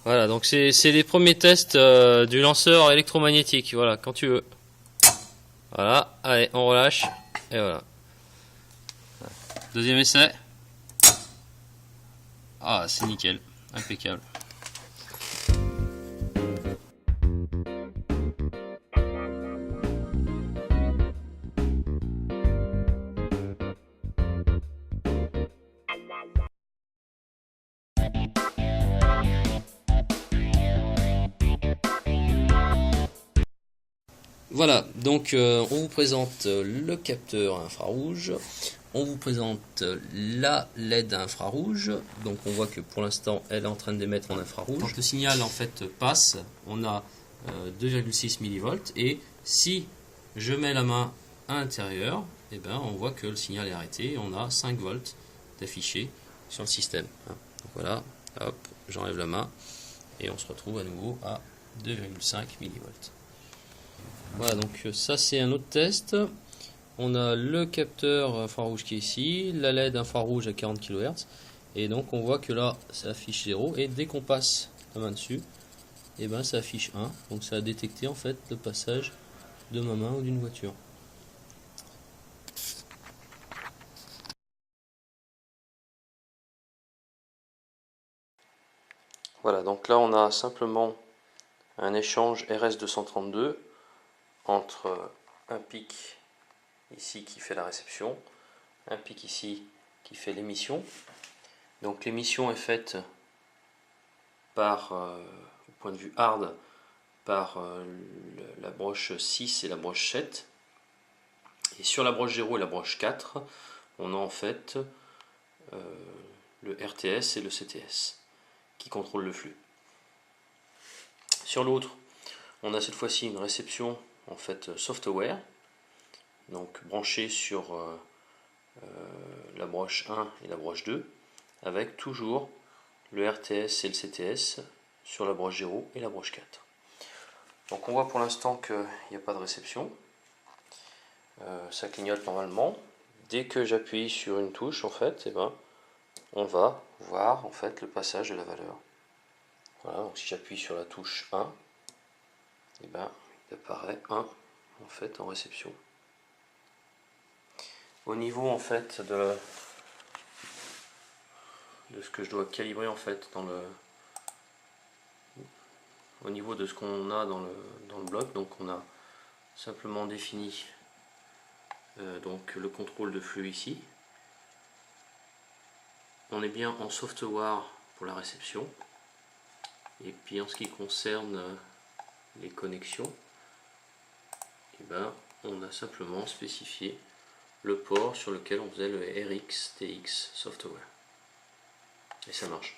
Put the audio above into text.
Voilà, donc c'est les premiers tests du lanceur électromagnétique. Voilà, quand tu veux. Voilà, allez, on relâche. Et voilà. Deuxième essai. Ah, c'est nickel. Impeccable. Voilà, donc on vous présente le capteur infrarouge, on vous présente la LED infrarouge, donc on voit que pour l'instant elle est en train d'émettre en infrarouge. Quand le signal en fait passe, on a 2,6 mV et si je mets la main à l'intérieur, eh ben, on voit que le signal est arrêté et on a 5 volts d'affiché sur le système. Donc voilà, hop, j'enlève la main et on se retrouve à nouveau à 2,5 mV. Voilà, donc ça c'est un autre test. On a le capteur infrarouge qui est ici, la LED infrarouge à 40 kHz, et donc on voit que là ça affiche 0, et dès qu'on passe la main dessus, et ben ça affiche 1, donc ça a détecté en fait le passage de ma main ou d'une voiture. Voilà, donc là on a simplement un échange RS232 entre un pic ici qui fait la réception, un pic ici qui fait l'émission. Donc l'émission est faite par, au point de vue hard, par la broche 6 et la broche 7. Et sur la broche 0 et la broche 4, on a en fait le RTS et le CTS qui contrôlent le flux. Sur l'autre, on a cette fois-ci une réception en fait software, donc branchée sur la broche 1 et la broche 2, avec toujours le RTS et le CTS sur la broche 0 et la broche 4. Donc on voit pour l'instant qu'il n'y a pas de réception, ça clignote normalement. Dès que j'appuie sur une touche, en fait, eh ben, on va voir en fait le passage de la valeur. Voilà, donc si j'appuie sur la touche 1, eh ben, il apparaît 1 en fait en réception. Au niveau en fait de ce que je dois calibrer en fait au niveau de ce qu'on a dans le bloc, donc on a simplement défini donc le contrôle de flux ici. On est bien en software pour la réception. Et puis en ce qui concerne les connexions, eh ben, on a simplement spécifié le port sur lequel on faisait le RX TX software. Et ça marche.